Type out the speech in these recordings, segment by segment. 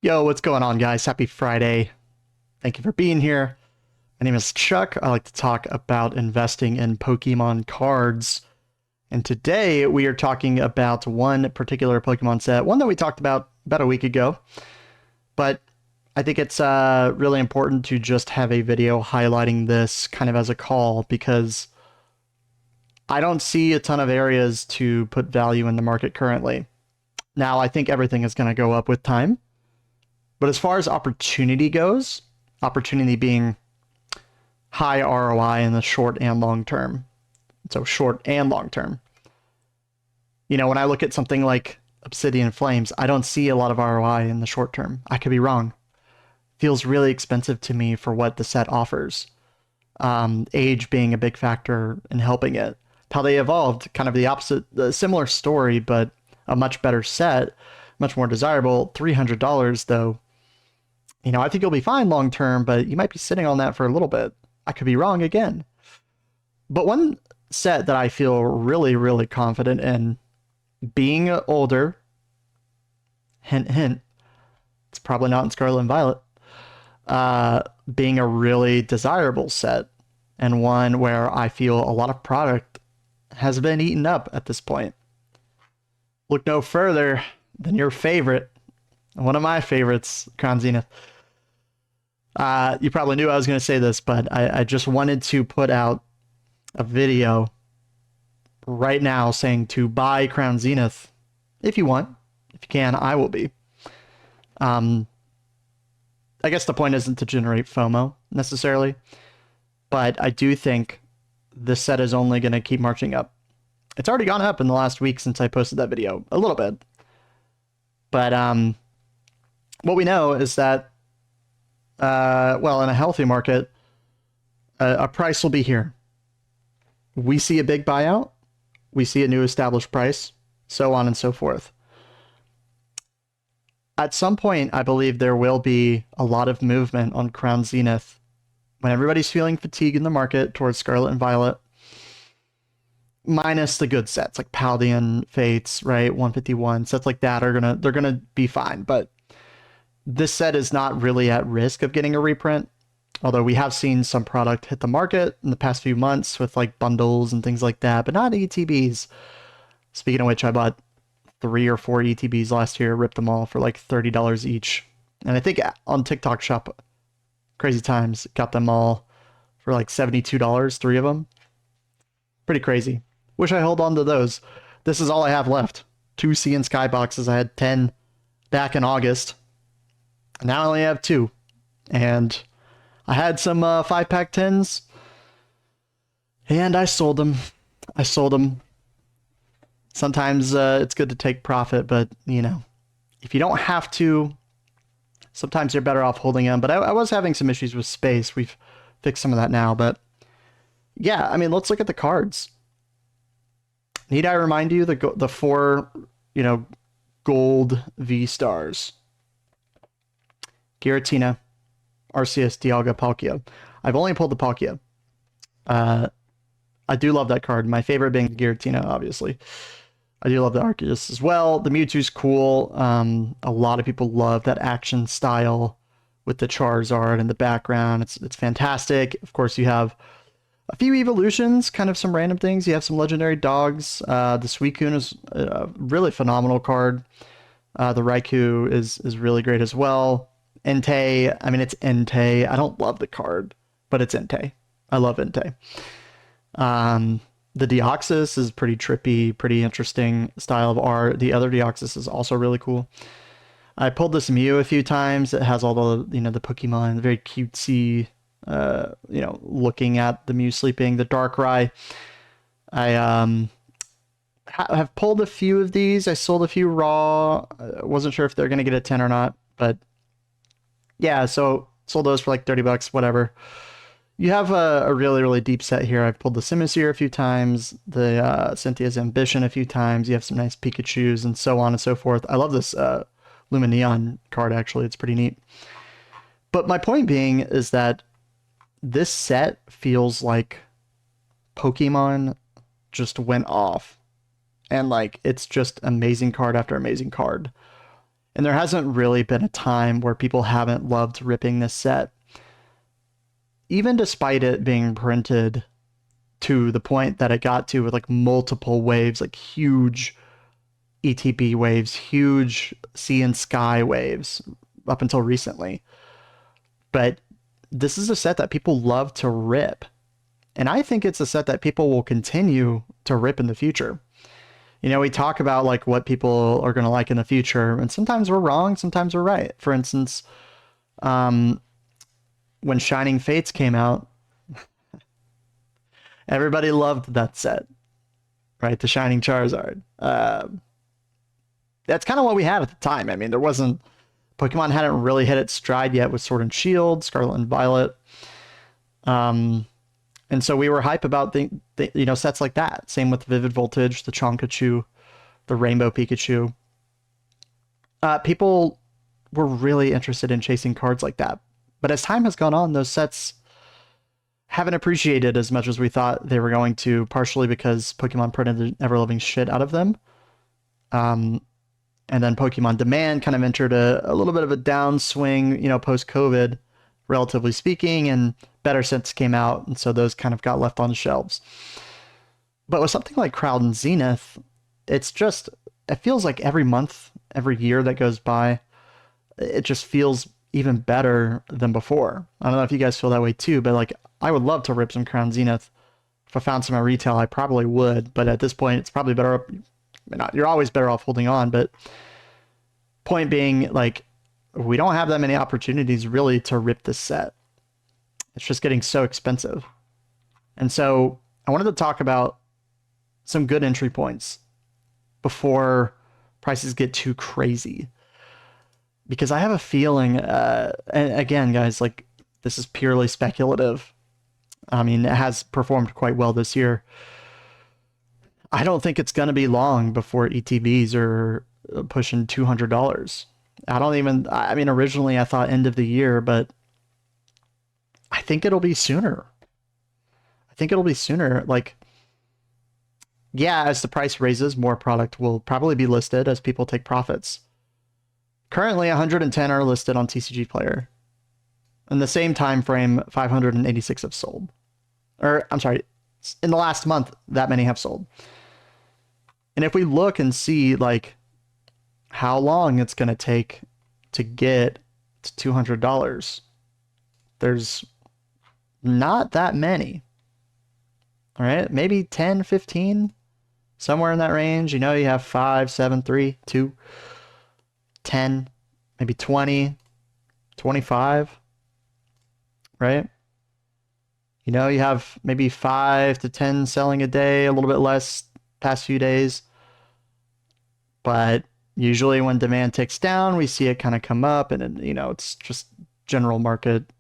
Yo, what's going on, guys? Happy Friday. Thank you for being here. My name is Chuck. I like to talk about investing in Pokemon cards. And today we are talking about one particular Pokemon set, one that we talked about a week ago. But I think it's really important to just have a video highlighting this kind of as a call because I don't see a ton of areas to put value in the market currently. Now, I think everything is going to go up with time. But as far as opportunity goes, opportunity being high ROI in the short and long term. So short and long term. When I look at something like Obsidian Flames, I don't see a lot of ROI in the short term. I could be wrong. Feels really expensive to me for what the set offers. Age being a big factor in helping it. How they evolved, kind of the opposite, the similar story, but a much better set, much more desirable. $300 though. I think you'll be fine long term, but you might be sitting on that for a little bit. I could be wrong again. But one set that I feel really, really confident in, being older, hint, hint, it's probably not in Scarlet and Violet, being a really desirable set, and one where I feel a lot of product has been eaten up at this point. Look no further than your favorite, one of my favorites, Crown Zenith. You probably knew I was going to say this, but I just wanted to put out a video right now saying to buy Crown Zenith if you want. If you can, I will be. I guess the point isn't to generate FOMO necessarily, but I do think this set is only going to keep marching up. It's already gone up in the last week since I posted that video, a little bit. But what we know is that, well, in a healthy market, a price will be here. We see a big buyout, we see a new established price, so on and so forth. At some point, I believe there will be a lot of movement on Crown Zenith when everybody's feeling fatigue in the market towards Scarlet and Violet, minus the good sets like Paldean, Fates, right? 151 sets like that they're gonna be fine, but this set is not really at risk of getting a reprint. Although we have seen some product hit the market in the past few months with like bundles and things like that, but not ETBs. Speaking of which, I bought 3 or 4 ETBs last year, ripped them all for like $30 each. And I think on TikTok Shop, crazy times, got them all for like $72, 3 of them. Pretty crazy. Wish I held on to those. This is all I have left. 2 Sea and Sky boxes. I had 10 back in August. Now I only have 2. And I had some 5-pack 10s. And I sold them. Sometimes it's good to take profit, but, if you don't have to, sometimes you're better off holding them. But I was having some issues with space. We've fixed some of that now. But, yeah, I mean, let's look at the cards. Need I remind you the 4, gold V-stars? Giratina, Arceus, Dialga, Palkia. I've only pulled the Palkia. I do love that card. My favorite being Giratina, obviously. I do love the Arceus as well. The Mewtwo's cool. A lot of people love that action style with the Charizard in the background. It's fantastic. Of course, you have a few evolutions, kind of some random things. You have some legendary dogs. The Suicune is a really phenomenal card. The Raikou is really great as well. Entei, I mean, it's Entei. I don't love the card, but it's Entei. I love Entei. The Deoxys is pretty trippy, pretty interesting style of art. The other Deoxys is also really cool. I pulled this Mew a few times. It has all the, the Pokemon, very cutesy, looking at the Mew sleeping. The Darkrai. I have pulled a few of these. I sold a few raw. I wasn't sure if they're going to get a 10 or not, but yeah, so sold those for like $30, whatever. You have a really, really deep set here. I've pulled the Simisear a few times, the Cynthia's Ambition a few times. You have some nice Pikachus and so on and so forth. I love this Lumineon card, actually. It's pretty neat. But my point being is that this set feels like Pokemon just went off. And like, it's just amazing card after amazing card. And there hasn't really been a time where people haven't loved ripping this set. Even despite it being printed to the point that it got to with like multiple waves, like huge ETB waves, huge sea and sky waves up until recently. But this is a set that people love to rip. And I think it's a set that people will continue to rip in the future. You know, we talk about like what people are going to like in the future, and sometimes we're wrong, sometimes we're right. For instance, when Shining Fates came out, everybody loved that set, right? The Shining Charizard. That's kind of what we had at the time. I mean, there wasn't, Pokemon hadn't really hit its stride yet with Sword and Shield, Scarlet and Violet. And so we were hype about the you know, sets like that. Same with Vivid Voltage, the Chonkachu, the Rainbow Pikachu. People were really interested in chasing cards like that. But as time has gone on, those sets haven't appreciated as much as we thought they were going to, partially because Pokemon printed the ever-loving shit out of them. And then Pokemon demand kind of entered a little bit of a downswing, you know, post-COVID, relatively speaking, and better sets came out, and so those kind of got left on the shelves. But with something like Crowd and Zenith, it's just, it feels like every month, every year that goes by, it just feels even better than before. I don't know if you guys feel that way too, but like, I would love to rip some Crown Zenith. If I found some at retail, I probably would, but at this point, it's probably better. You're always better off holding on, but point being, like, we don't have that many opportunities really to rip this set. It's just getting so expensive. And so I wanted to talk about some good entry points before prices get too crazy. Because I have a feeling, and again, guys, like, this is purely speculative. I mean, it has performed quite well this year. I don't think it's going to be long before ETBs are pushing $200. I mean, originally I thought end of the year, but I think it'll be sooner. Like, yeah, as the price raises, more product will probably be listed as people take profits. Currently, 110 are listed on TCG Player. In the same time frame, 586 have sold. Or, I'm sorry, in the last month, that many have sold. And if we look and see, like, how long it's going to take to get to $200, there's not that many. All right, maybe 10, 15, somewhere in that range. You know, you have 5, 7, 3, 2, 10, maybe 20, 25, right? You know, you have maybe 5 to 10 selling a day, a little bit less past few days. But usually when demand ticks down, we see it kind of come up, and you know, it's just general market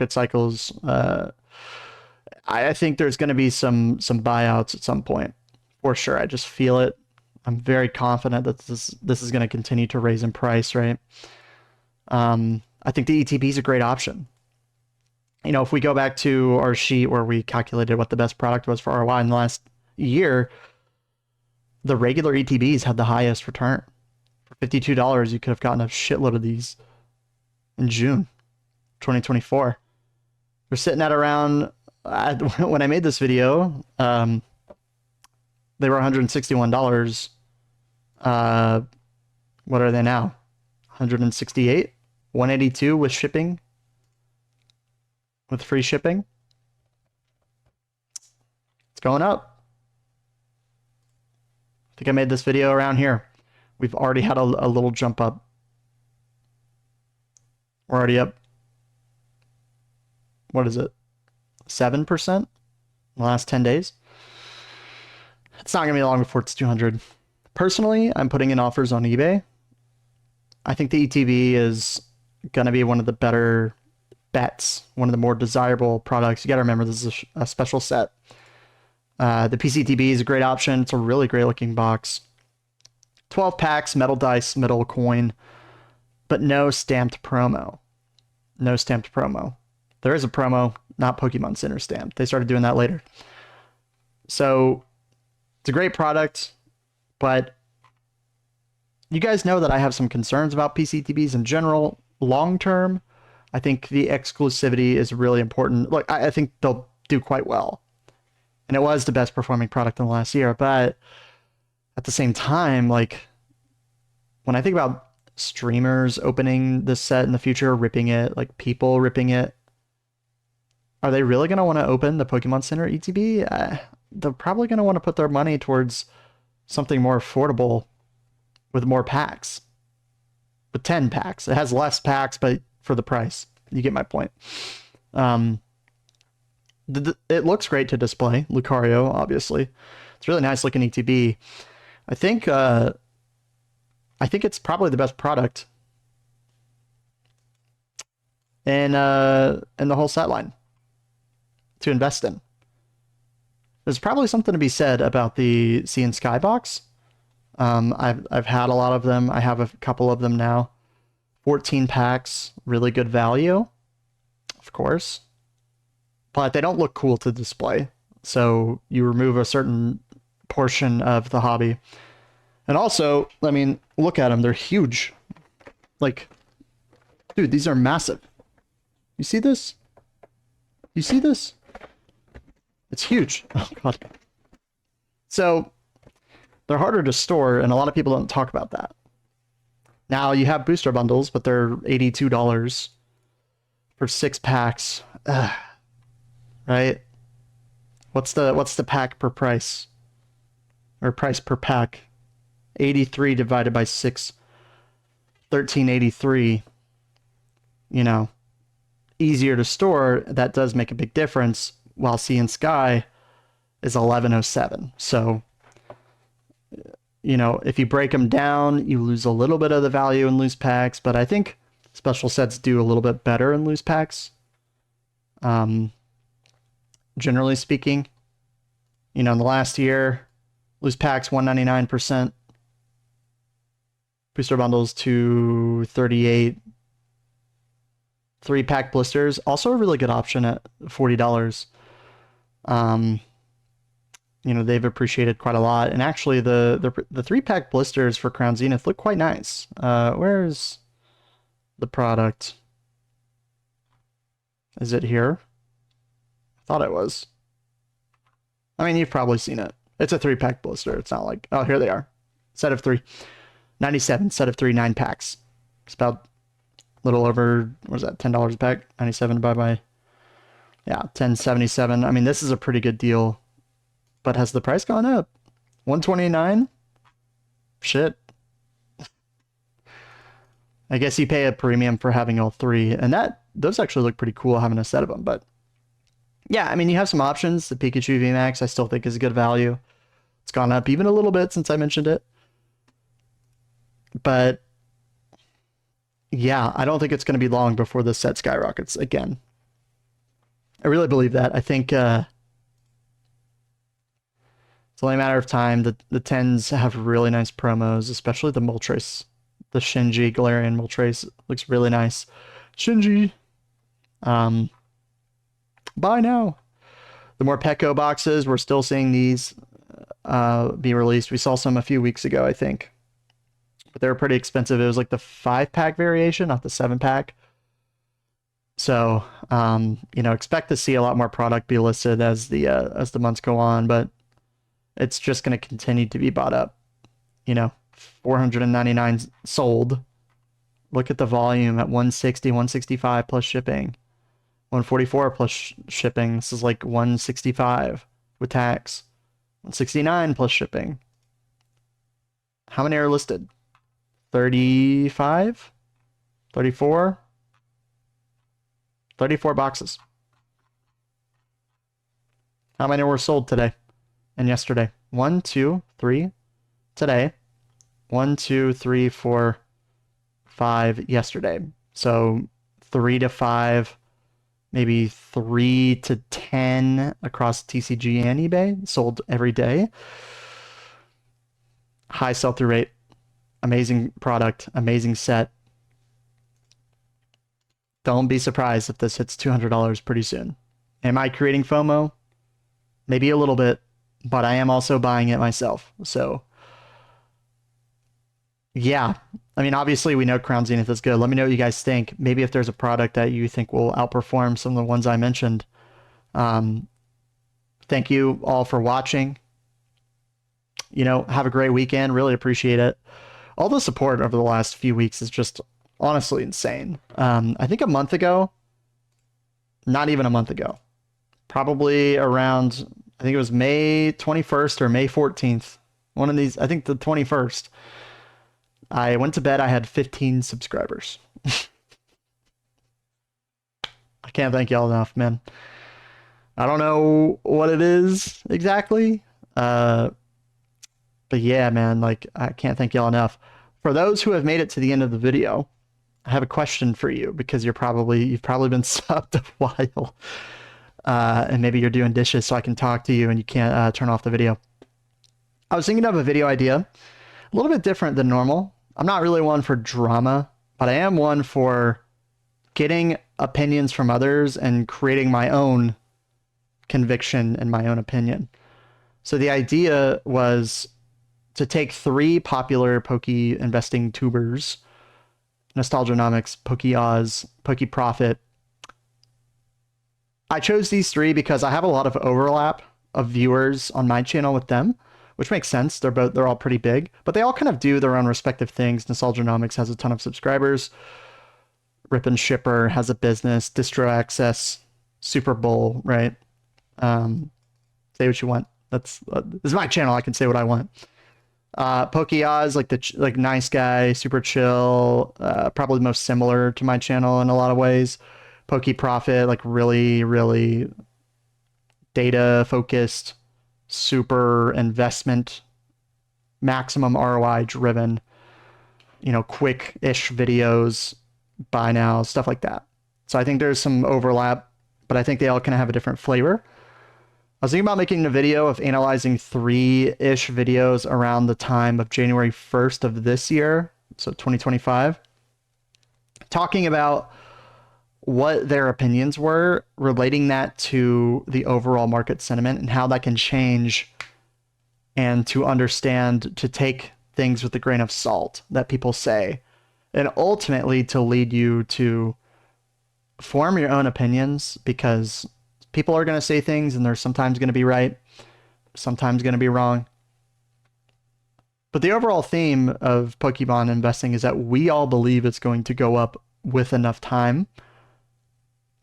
cycles. I think there's going to be some buyouts at some point, for sure. I just feel it. I'm very confident that this is going to continue to raise in price, right? I think the ETB is a great option. You know, if we go back to our sheet where we calculated what the best product was for ROI in the last year, the regular ETBs had the highest return. For $52, you could have gotten a shitload of these in June 2024. We're sitting at around, when I made this video, they were $161. What are they now? 168? 182 with shipping? With free shipping? It's going up. I think I made this video around here. We've already had a little jump up. We're already up. What is it? 7% in the last 10 days? It's not going to be long before it's 200. Personally, I'm putting in offers on eBay. I think the ETB is going to be one of the better bets, one of the more desirable products. You got to remember, this is a special set. The PCTB is a great option. It's a really great looking box. 12 packs, metal dice, metal coin, but no stamped promo. No stamped promo. There is a promo, not Pokemon Center stamped. They started doing that later. So it's a great product, but you guys know that I have some concerns about PCTBs in general. Long term, I think the exclusivity is really important. Look, I think they'll do quite well. And it was the best performing product in the last year. But at the same time, like, when I think about streamers opening this set in the future, ripping it, like people ripping it, are they really going to want to open the Pokemon Center ETB? They're probably going to want to put their money towards something more affordable with more packs. With 10 packs. It has less packs, but for the price. You get my point. It looks great to display. Lucario, obviously. It's really nice looking ETB. I think it's probably the best product in the whole set line to invest in. There's probably something to be said about the Sea and Sky box. I've had a lot of them. I have a couple of them now. 14 packs, really good value, of course. But they don't look cool to display. So you remove a certain portion of the hobby. And also, I mean, look at them. They're huge. Like, dude, these are massive. You see this? You see this? It's huge. Oh, God. So, they're harder to store, and a lot of people don't talk about that. Now, you have booster bundles, but they're $82 for 6 packs. Ugh. Right? What's the pack per price? Or price per pack? 83 divided by 6. 1383. You know, easier to store. That does make a big difference. While Sea and Sky is 1107. So, you know, if you break them down, you lose a little bit of the value in loose packs, but I think special sets do a little bit better in loose packs. Generally speaking, you know, in the last year, loose packs 199%, booster bundles 238, 3-pack blisters, also a really good option at $40. You know, they've appreciated quite a lot. And actually, the 3-pack blisters for Crown Zenith look quite nice. Where's the product? Is it here? I thought it was. I mean, you've probably seen it. It's a 3-pack blister. It's not like... Oh, here they are. Set of 3. 97, set of 3, 9 packs. It's about a little over... What is that? $10 a pack? 97 divided by... Yeah, 1077. I mean, this is a pretty good deal. But has the price gone up? 129? Shit. I guess you pay a premium for having all 3. And those actually look pretty cool having a set of them. But yeah, I mean, you have some options. The Pikachu VMAX I still think is a good value. It's gone up even a little bit since I mentioned it. But yeah, I don't think it's going to be long before the set skyrockets again. I really believe that. I think it's only a matter of time. The 10s have really nice promos, especially the Moltres. The Shinji Galarian Moltres looks really nice. Shinji. Buy now. The more Petco boxes, we're still seeing these be released. We saw some a few weeks ago, I think. But they were pretty expensive. It was like the 5-pack variation, not the 7-pack. So, you know, expect to see a lot more product be listed as the months go on, but it's just going to continue to be bought up. You know, 499 sold. Look at the volume at 160, 165 plus shipping. 144 plus shipping. This is like 165 with tax. 169 plus shipping. How many are listed? 35? 34? 34 boxes. How many were sold today and yesterday? 1, 2, 3 today. 1, 2, 3, 4, 5 yesterday. So 3 to 5, maybe 3 to 10 across TCG and eBay sold every day. High sell-through rate. Amazing product. Amazing set. Don't be surprised if this hits $200 pretty soon. Am I creating FOMO? Maybe a little bit, but I am also buying it myself. So Yeah. I mean, obviously we know Crown Zenith is good. Let me know what you guys think. Maybe if there's a product that you think will outperform some of the ones I mentioned. Um, Thank you all for watching. Have a great weekend. Really appreciate it. All the support over the last few weeks is just honestly insane. I think a month ago, not even a month ago, probably around, I think it was May 21st or May 14th. One of these, I think the 21st. I went to bed, I had 15 subscribers. I can't thank y'all enough, man. I don't know what it is exactly. But yeah, man, like I can't thank y'all enough. For those who have made it to the end of the video, I have a question for you because you've probably been subbed a while. And maybe you're doing dishes so I can talk to you and you can't turn off the video. I was thinking of a video idea, a little bit different than normal. I'm not really one for drama, but I am one for getting opinions from others and creating my own conviction and my own opinion. So the idea was to take 3 popular Poke investing tubers, Nostalgianomics, PokeOz, PokeProfit. I chose these 3 because I have a lot of overlap of viewers on my channel with them, which makes sense. They're all pretty big, but they all kind of do their own respective things. Nostalgianomics has a ton of subscribers. Rip and Shipper has a business. Distro Access, Super Bowl, right? Say what you want. This is my channel. I can say what I want. PokeOz, like nice guy, super chill, probably the most similar to my channel in a lot of ways. PokeProfit, like really, really data focused, super investment, maximum ROI driven, quick-ish videos, buy now, stuff like that. So I think there's some overlap, but I think they all kind of have a different flavor. I was thinking about making a video of analyzing 3-ish videos around the time of January 1st of this year, so 2025, talking about what their opinions were, relating that to the overall market sentiment and how that can change, and to understand, to take things with a grain of salt that people say, and ultimately to lead you to form your own opinions, because people are going to say things and they're sometimes going to be right, sometimes going to be wrong. But the overall theme of Pokemon investing is that we all believe it's going to go up with enough time.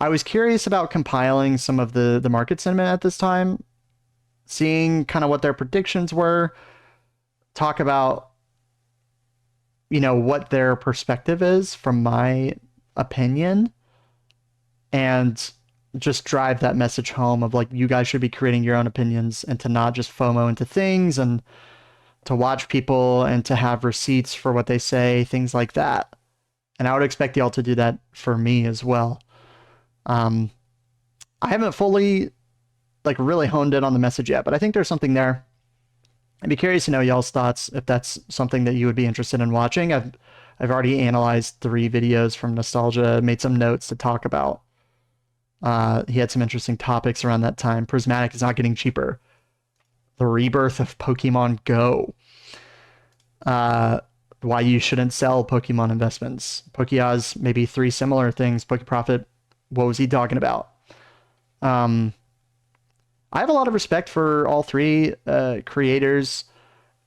I was curious about compiling some of the market sentiment at this time, seeing kind of what their predictions were, talk about, what their perspective is from my opinion, and just drive that message home of like, you guys should be creating your own opinions and to not just FOMO into things, and to watch people and to have receipts for what they say, things like that. And I would expect y'all to do that for me as well. I haven't fully really honed in on the message yet, but I think there's something there. I'd be curious to know y'all's thoughts if that's something that you would be interested in watching. I've already analyzed 3 videos from Nostalgia, made some notes to talk about. He had some interesting topics around that time. Prismatic is not getting cheaper. The rebirth of Pokemon Go. Why you shouldn't sell Pokemon investments. PokeOz, maybe 3 similar things. PokeProfit, what was he talking about? I have a lot of respect for all 3 creators.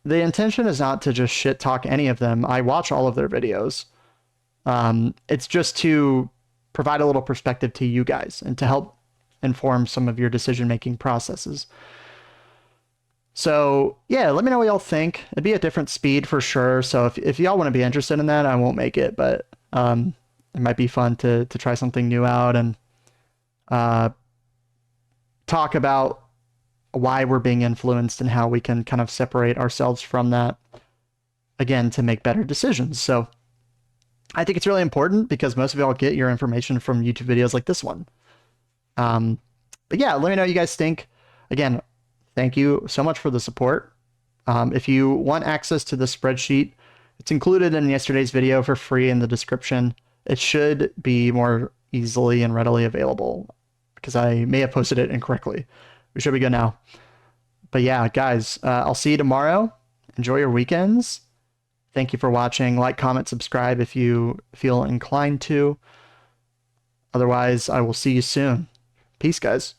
The intention is not to just shit talk any of them. I watch all of their videos. It's just to provide a little perspective to you guys and to help inform some of your decision-making processes. So yeah, let me know what y'all think. It'd be a different speed for sure. So if y'all want to be interested in that, I won't make it, but it might be fun to try something new out and talk about why we're being influenced and how we can kind of separate ourselves from that, again, to make better decisions. So I think it's really important because most of y'all get your information from YouTube videos like this one. But yeah, let me know what you guys think. Again, thank you so much for the support. If you want access to the spreadsheet, it's included in yesterday's video for free in the description. It should be more easily and readily available because I may have posted it incorrectly. We should be good now. But yeah, guys, I'll see you tomorrow. Enjoy your weekends. Thank you for watching. Like, comment, subscribe if you feel inclined to. Otherwise, I will see you soon. Peace, guys.